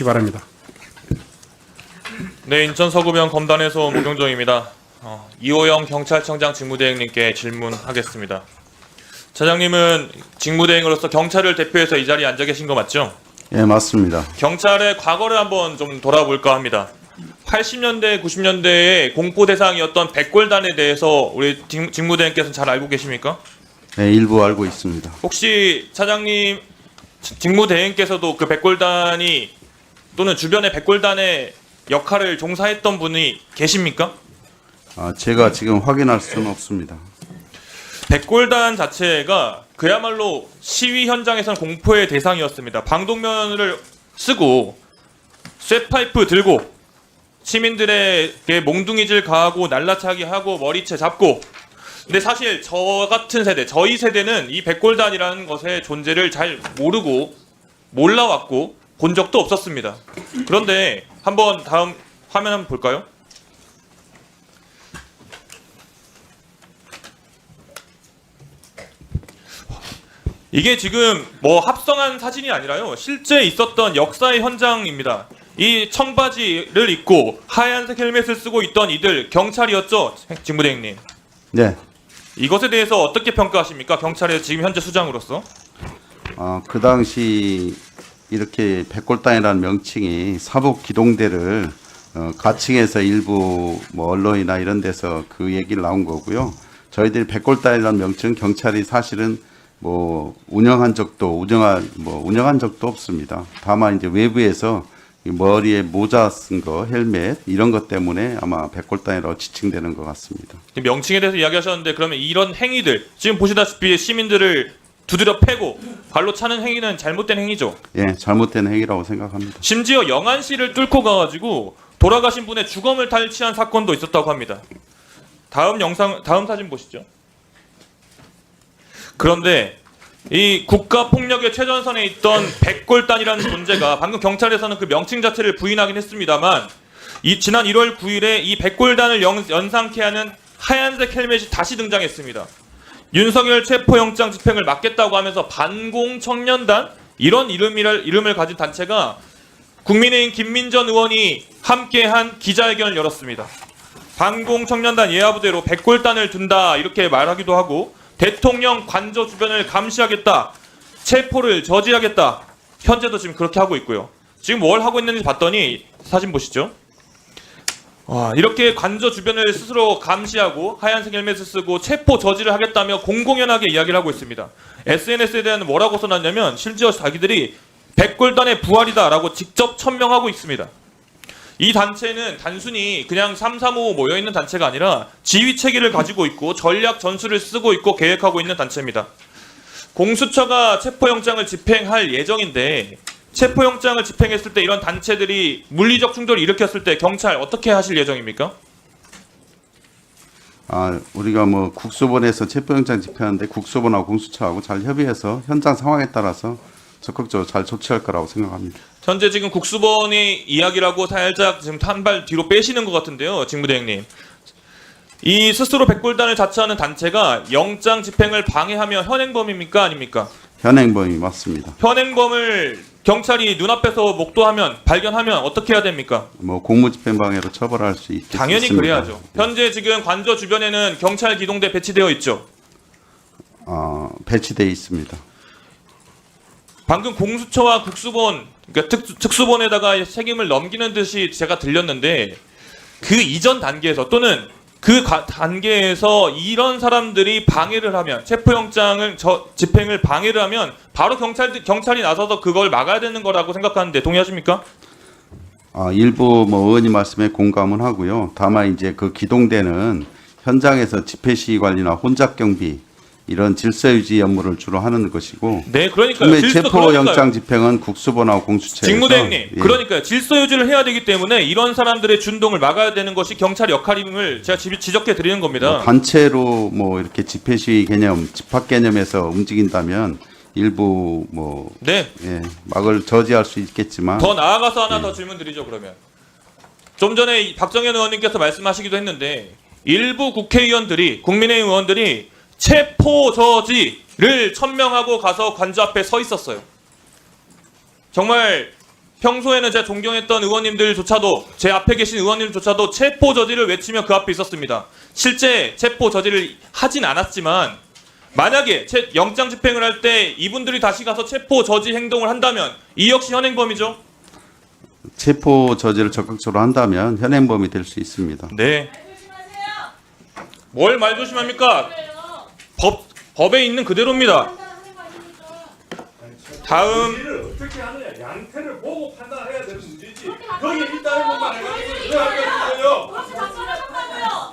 바랍니다. 네, 인천 서구병 검단에서 온 무경정입니다. 이호영 경찰청장 직무대행님께 질문하겠습니다. 차장님은 직무대행으로서 경찰을 대표해서 이 자리에 앉아 계신 거 맞죠? 예, 맞습니다. 경찰의 과거를 한번 좀 돌아볼까 합니다. 80년대, 90년대에 공포 대상이었던 백골단에 대해서 우리 직무대행께서는 잘 알고 계십니까? 예, 일부 알고 있습니다. 혹시 차장님, 직무대행께서도 그 백골단이 또는 주변의 백골단의 역할을 종사했던 분이 계십니까? 제가 지금 확인할 수는 없습니다. 백골단 자체가 그야말로 시위 현장에서는 공포의 대상이었습니다. 방독면을 쓰고 쇠파이프 들고 시민들에게 몽둥이질 가하고 날라차기 하고 머리채 잡고. 근데 사실 저 같은 세대, 저희 세대는 이 백골단이라는 것의 존재를 잘 모르고 몰라왔고 본 적도 없었습니다. 그런데 한번 다음 화면 한번 볼까요? 이게 지금 뭐 합성한 사진이 아니라요. 실제 있었던 역사의 현장입니다. 이 청바지를 입고 하얀색 헬멧을 쓰고 있던 이들 경찰이었죠, 직무대행님. 네. 이것에 대해서 어떻게 평가하십니까? 경찰의 지금 현재 수장으로서. 그 당시 이렇게 백골단이라는 명칭이 사복 기동대를 가칭해서 일부 뭐 언론이나 이런 데서 그 얘기를 나온 거고요. 저희들이 백골단이라는 명칭은 경찰이 사실은 뭐 운영한 적도 없습니다. 다만 이제 외부에서 이 머리에 모자 쓴 거, 헬멧 이런 것 때문에 아마 백골단이라고 지칭되는 것 같습니다. 명칭에 대해서 이야기하셨는데 그러면 이런 행위들 지금 보시다시피 시민들을 두드려 패고 발로 차는 행위는 잘못된 행위죠. 예, 잘못된 행위라고 생각합니다. 심지어 영안시를 뚫고 가가지고 돌아가신 분의 주검을 탈취한 사건도 있었다고 합니다. 다음 사진 보시죠. 그런데 이 국가폭력의 최전선에 있던 백골단이라는 존재가 방금 경찰에서는 그 명칭 자체를 부인하긴 했습니다만 지난 1월 9일에 이 백골단을 연상케 하는 하얀색 헬멧이 다시 등장했습니다. 윤석열 체포영장 집행을 막겠다고 하면서 반공청년단 이런 이름을 가진 단체가 국민의힘 김민전 의원이 함께한 기자회견을 열었습니다. 반공청년단 예하부대로 백골단을 둔다 이렇게 말하기도 하고 대통령 관저 주변을 감시하겠다, 체포를 저지하겠다. 현재도 지금 그렇게 하고 있고요. 지금 뭘 하고 있는지 봤더니 사진 보시죠. 이렇게 관저 주변을 스스로 감시하고 하얀색 헬멧을 쓰고 체포 저지를 하겠다며 공공연하게 이야기를 하고 있습니다. SNS에 대한 뭐라고 써놨냐면 심지어 자기들이 백골단의 부활이다라고 직접 천명하고 있습니다. 이 단체는 단순히 그냥 335 모여있는 단체가 아니라 지휘체계를 가지고 있고 전략 전술을 쓰고 있고 계획하고 있는 단체입니다. 공수처가 체포영장을 집행할 예정인데 체포영장을 집행했을 때 이런 단체들이 물리적 충돌을 일으켰을 때 경찰 어떻게 하실 예정입니까? 우리가 뭐 국수본에서 체포영장 집행하는데 국수본하고 공수처하고 잘 협의해서 현장 상황에 따라서 적극적으로 잘 조치할 거라고 생각합니다. 현재 지금 국수본이 이야기라고 살짝 지금 한 발 뒤로 빼시는 것 같은데요, 직무대행님. 이 스스로 백골단을 자처하는 단체가 영장 집행을 방해하면 현행범입니까, 아닙니까? 현행범이 맞습니다. 현행범을 경찰이 눈앞에서 목도하면 발견하면 어떻게 해야 됩니까? 뭐 공무집행방해로 처벌할 수 있겠습니다. 당연히 그래야죠. 현재 지금 관저 주변에는 경찰 기동대 배치되어 있죠. 배치되어 있습니다. 방금 공수처와 국수본, 그러니까 특수본에다가 책임을 넘기는 듯이 제가 들렸는데 그 이전 단계에서 또는 그 단계에서 이런 사람들이 방해를 하면 체포영장을 집행을 방해를 하면 바로 경찰이 나서서 그걸 막아야 되는 거라고 생각하는데 동의하십니까? 일부 뭐 의원님 말씀에 공감은 하고요. 다만 이제 그 기동대는 현장에서 집회 시위 관리나 혼잡 경비 이런 질서 유지 업무를 주로 하는 것이고, 네, 그러니까요. 체포영장 집행은 국수본하고 공수처에서. 직무대행님, 그러니까요. 질서 유지를 해야 되기 때문에 이런 사람들의 준동을 막아야 되는 것이 경찰 역할임을 제가 지적해 드리는 겁니다. 단체로 뭐 이렇게 집회 시위 개념, 집합 개념에서 움직인다면 일부 뭐 막을 저지할 수 있겠지만 더 나아가서 하나 더 질문 드리죠. 그러면 좀 전에 박정현 의원님께서 말씀하시기도 했는데 일부 국회의원들이 국민의힘 의원들이 체포 저지를 천명하고 가서 관저 앞에 서 있었어요. 정말 평소에는 제가 존경했던 의원님들조차도 제 앞에 계신 의원님조차도 체포 저지를 외치며 그 앞에 있었습니다. 실제 체포 저지를 하진 않았지만 만약에 영장 집행을 할 때 이분들이 다시 가서 체포 저지 행동을 한다면 이 역시 현행범이죠. 체포 저지를 적극적으로 한다면 현행범이 될 수 있습니다. 네. 뭘 말 조심합니까? 법에 있는 그대로입니다. 다음 일을 어떻게 하느냐 양태를 보고 판단해야 되는 문제지. 거기 있다는 것만 해가지고 왜 하는 거예요?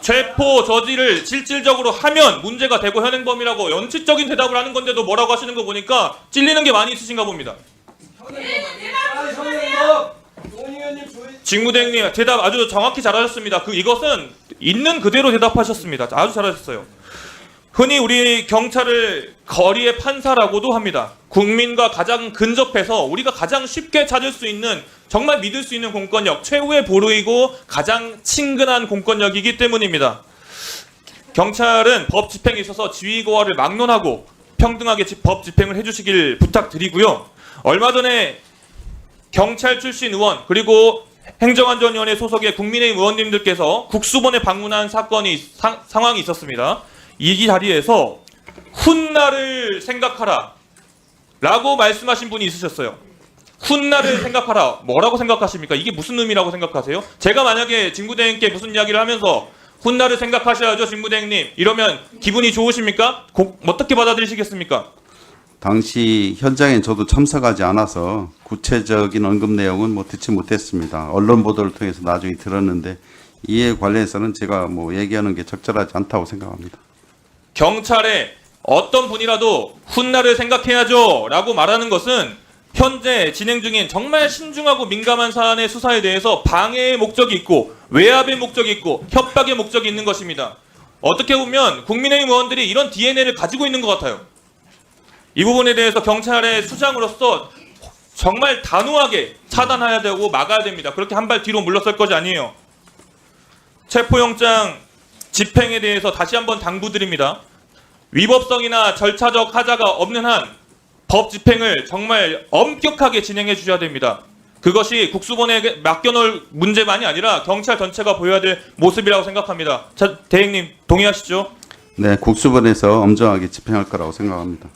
체포 저지를 실질적으로 하면 문제가 되고 현행범이라고 연칙적인 대답을 하는 건데도 뭐라고 하시는 거 보니까 찔리는 게 많이 있으신가 봅니다. 직무대행님 대답 아주 정확히 잘하셨습니다. 이것은 있는 그대로 대답하셨습니다. 아주 잘하셨어요. 흔히 우리 경찰을 거리의 판사라고도 합니다. 국민과 가장 근접해서 우리가 가장 쉽게 찾을 수 있는 정말 믿을 수 있는 공권력, 최후의 보루이고 가장 친근한 공권력이기 때문입니다. 경찰은 법 집행에 있어서 지위고하를 막론하고 평등하게 법 집행을 해주시길 부탁드리고요. 얼마 전에 경찰 출신 의원 그리고 행정안전위원회 소속의 국민의힘 의원님들께서 국수본에 방문한 상황이 있었습니다. 이 자리에서 훗날을 생각하라 라고 말씀하신 분이 있으셨어요. 훗날을 생각하라. 뭐라고 생각하십니까? 이게 무슨 의미라고 생각하세요? 제가 만약에 진구대행께 무슨 이야기를 하면서 훗날을 생각하셔야죠, 진구대행님. 이러면 기분이 좋으십니까? 어떻게 받아들이시겠습니까? 당시 현장에 저도 참석하지 않아서 구체적인 언급 내용은 듣지 못했습니다. 언론 보도를 통해서 나중에 들었는데 이에 관련해서는 제가 얘기하는 게 적절하지 않다고 생각합니다. 경찰에 어떤 분이라도 훗날을 생각해야죠 라고 말하는 것은 현재 진행 중인 정말 신중하고 민감한 사안의 수사에 대해서 방해의 목적이 있고 외압의 목적이 있고 협박의 목적이 있는 것입니다. 어떻게 보면 국민의힘 의원들이 이런 DNA를 가지고 있는 것 같아요. 이 부분에 대해서 경찰의 수장으로서 정말 단호하게 차단해야 되고 막아야 됩니다. 그렇게 한 발 뒤로 물러설 것이 아니에요. 체포영장 집행에 대해서 다시 한번 당부드립니다. 위법성이나 절차적 하자가 없는 한 법 집행을 정말 엄격하게 진행해 주셔야 됩니다. 그것이 국수본에 맡겨놓을 문제만이 아니라 경찰 전체가 보여야 될 모습이라고 생각합니다. 자, 대행님 동의하시죠? 네, 국수본에서 엄정하게 집행할 거라고 생각합니다.